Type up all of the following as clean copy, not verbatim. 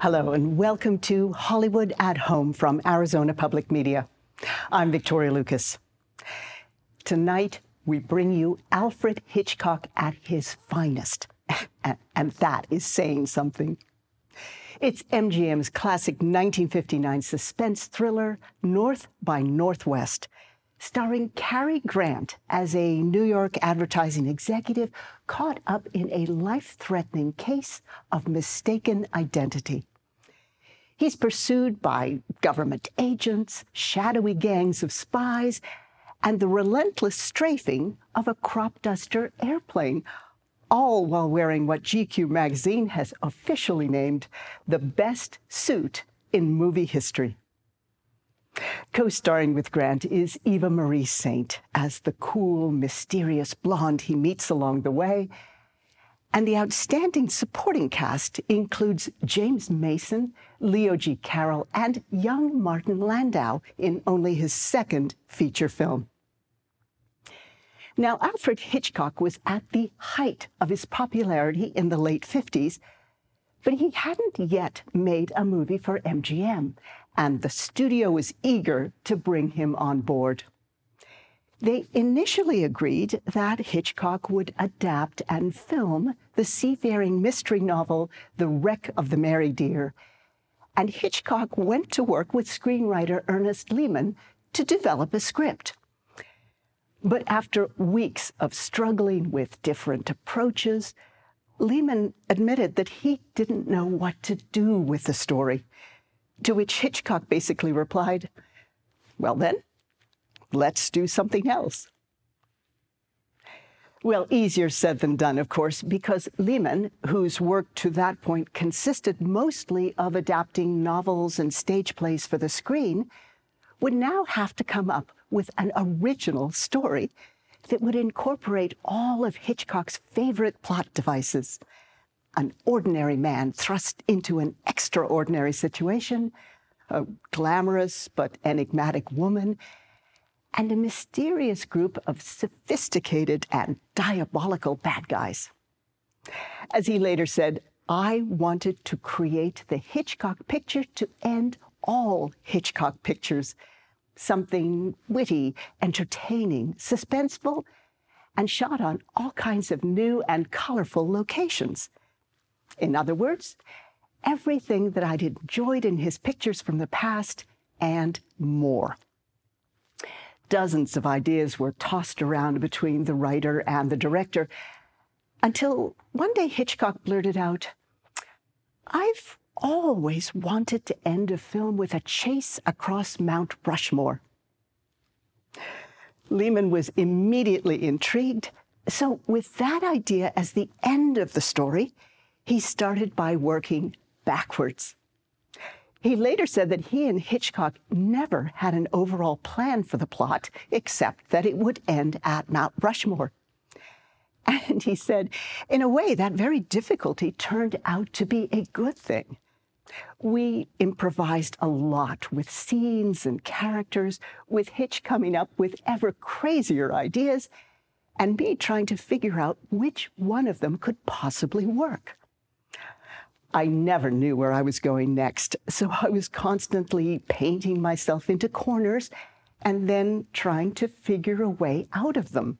Hello and welcome to Hollywood at Home from Arizona Public Media. I'm Victoria Lucas. Tonight, we bring you Alfred Hitchcock at his finest, and that is saying something. It's MGM's classic 1959 suspense thriller, North by Northwest, starring Cary Grant as a New York advertising executive caught up in a life-threatening case of mistaken identity. He's pursued by government agents, shadowy gangs of spies, and the relentless strafing of a crop duster airplane, all while wearing what GQ magazine has officially named the best suit in movie history. Co-starring with Grant is Eva Marie Saint as the cool, mysterious blonde he meets along the way. And the outstanding supporting cast includes James Mason, Leo G. Carroll, and young Martin Landau in only his second feature film. Now, Alfred Hitchcock was at the height of his popularity in the late 50s, but he hadn't yet made a movie for MGM, and the studio was eager to bring him on board. They initially agreed that Hitchcock would adapt and film the seafaring mystery novel, The Wreck of the Mary Dear, and Hitchcock went to work with screenwriter Ernest Lehman to develop a script. But after weeks of struggling with different approaches, Lehman admitted that he didn't know what to do with the story, to which Hitchcock basically replied, "Well then, let's do something else." Well, easier said than done, of course, because Lehman, whose work to that point consisted mostly of adapting novels and stage plays for the screen, would now have to come up with an original story that would incorporate all of Hitchcock's favorite plot devices: an ordinary man thrust into an extraordinary situation, a glamorous but enigmatic woman, and a mysterious group of sophisticated and diabolical bad guys. As he later said, "I wanted to create the Hitchcock picture to end all Hitchcock pictures, something witty, entertaining, suspenseful, and shot on all kinds of new and colorful locations. In other words, everything that I'd enjoyed in his pictures from the past and more." Dozens of ideas were tossed around between the writer and the director until one day Hitchcock blurted out, "I've always wanted to end a film with a chase across Mount Rushmore." Lehman was immediately intrigued, so with that idea as the end of the story, he started by working backwards. He later said that he and Hitchcock never had an overall plan for the plot, except that it would end at Mount Rushmore. And he said, in a way, that very difficulty turned out to be a good thing. We improvised a lot with scenes and characters, with Hitch coming up with ever crazier ideas, and me trying to figure out which one of them could possibly work. I never knew where I was going next, so I was constantly painting myself into corners and then trying to figure a way out of them.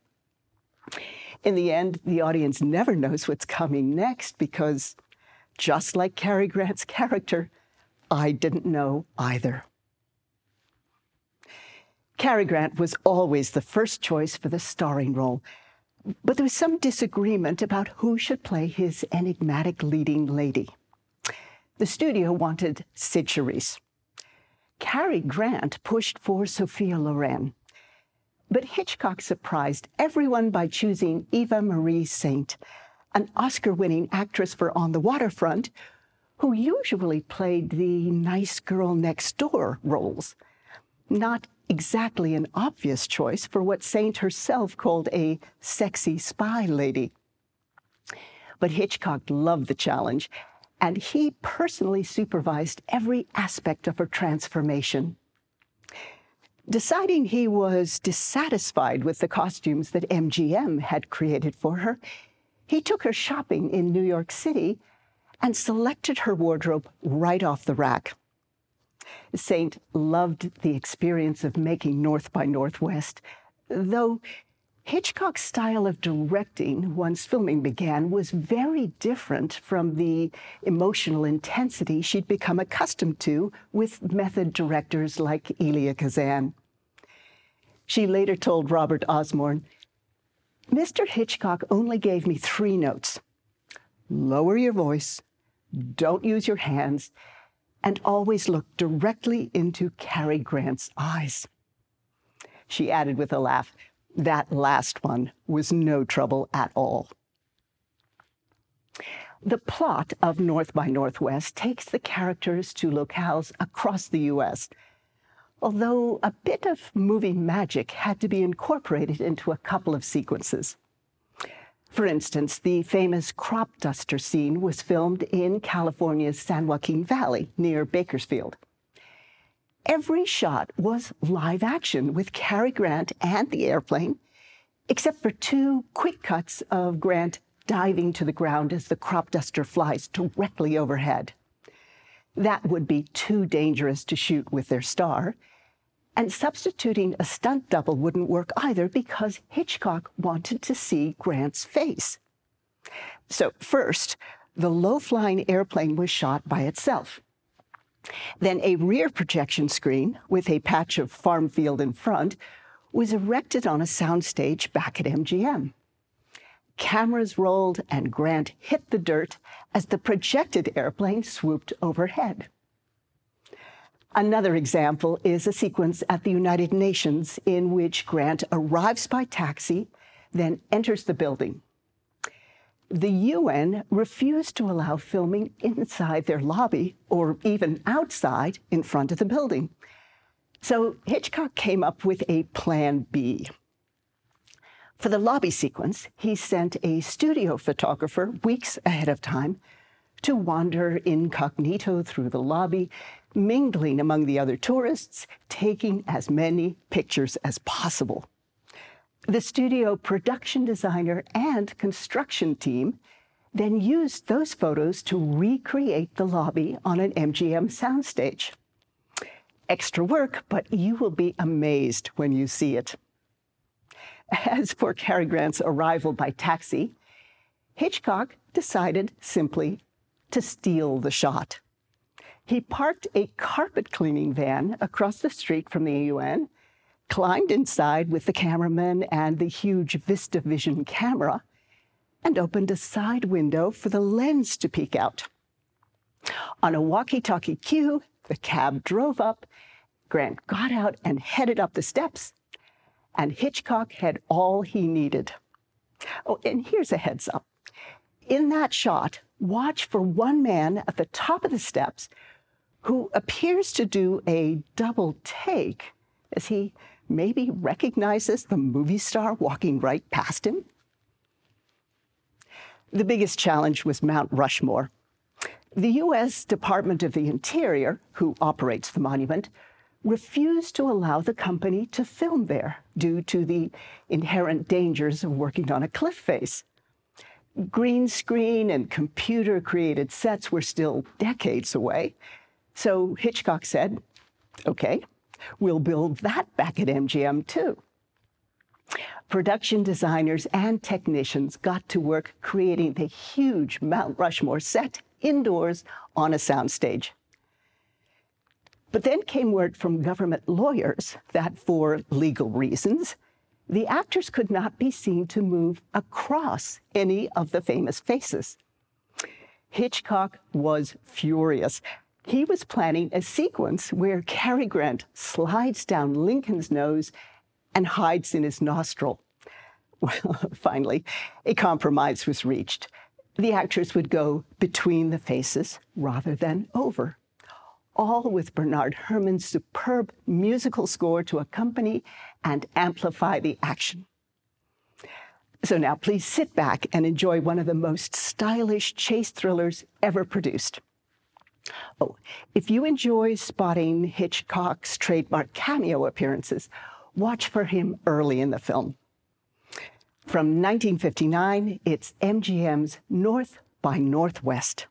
In the end, the audience never knows what's coming next because, just like Cary Grant's character, I didn't know either. Cary Grant was always the first choice for the starring role, but there was some disagreement about who should play his enigmatic leading lady. The studio wanted Sid Charisse. Cary Grant pushed for Sophia Loren. But Hitchcock surprised everyone by choosing Eva Marie Saint, an Oscar-winning actress for On the Waterfront, who usually played the nice girl next door roles. Not exactly an obvious choice for what Saint herself called a sexy spy lady. But Hitchcock loved the challenge, and he personally supervised every aspect of her transformation. Deciding he was dissatisfied with the costumes that MGM had created for her, he took her shopping in New York City and selected her wardrobe right off the rack. Saint loved the experience of making North by Northwest, though Hitchcock's style of directing once filming began was very different from the emotional intensity she'd become accustomed to with method directors like Elia Kazan. She later told Robert Osborne, "Mr. Hitchcock only gave me 3 notes. Lower your voice, don't use your hands, and always look directly into Cary Grant's eyes." She added with a laugh, that last one was no trouble at all. The plot of North by Northwest takes the characters to locales across the U.S., although a bit of movie magic had to be incorporated into a couple of sequences. For instance, the famous crop duster scene was filmed in California's San Joaquin Valley near Bakersfield. Every shot was live action with Cary Grant and the airplane, except for 2 quick cuts of Grant diving to the ground as the crop duster flies directly overhead. That would be too dangerous to shoot with their star, and substituting a stunt double wouldn't work either because Hitchcock wanted to see Grant's face. So first, the low-flying airplane was shot by itself. Then a rear projection screen with a patch of farm field in front was erected on a soundstage back at MGM. Cameras rolled and Grant hit the dirt as the projected airplane swooped overhead. Another example is a sequence at the United Nations in which Grant arrives by taxi, then enters the building. The UN refused to allow filming inside their lobby or even outside in front of the building. So Hitchcock came up with a plan B. For the lobby sequence, he sent a studio photographer weeks ahead of time to wander incognito through the lobby, mingling among the other tourists, taking as many pictures as possible. The studio production designer and construction team then used those photos to recreate the lobby on an MGM soundstage. Extra work, but you will be amazed when you see it. As for Cary Grant's arrival by taxi, Hitchcock decided simply to steal the shot. He parked a carpet cleaning van across the street from the UN, climbed inside with the cameraman and the huge VistaVision camera, and opened a side window for the lens to peek out. On a walkie-talkie cue, the cab drove up, Grant got out and headed up the steps, and Hitchcock had all he needed. Oh, and here's a heads up. In that shot, watch for one man at the top of the steps who appears to do a double take as he maybe recognizes the movie star walking right past him. The biggest challenge was Mount Rushmore. The U.S. Department of the Interior, who operates the monument, refused to allow the company to film there due to the inherent dangers of working on a cliff face. Green screen and computer-created sets were still decades away, so Hitchcock said, "Okay, we'll build that back at MGM too." Production designers and technicians got to work creating the huge Mount Rushmore set indoors on a soundstage. But then came word from government lawyers that for legal reasons, the actors could not be seen to move across any of the famous faces. Hitchcock was furious. He was planning a sequence where Cary Grant slides down Lincoln's nose and hides in his nostril. Well, finally, a compromise was reached. The actors would go between the faces rather than over, all with Bernard Herrmann's superb musical score to accompany and amplify the action. So now please sit back and enjoy one of the most stylish chase thrillers ever produced. Oh, if you enjoy spotting Hitchcock's trademark cameo appearances, watch for him early in the film. From 1959, it's MGM's North by Northwest.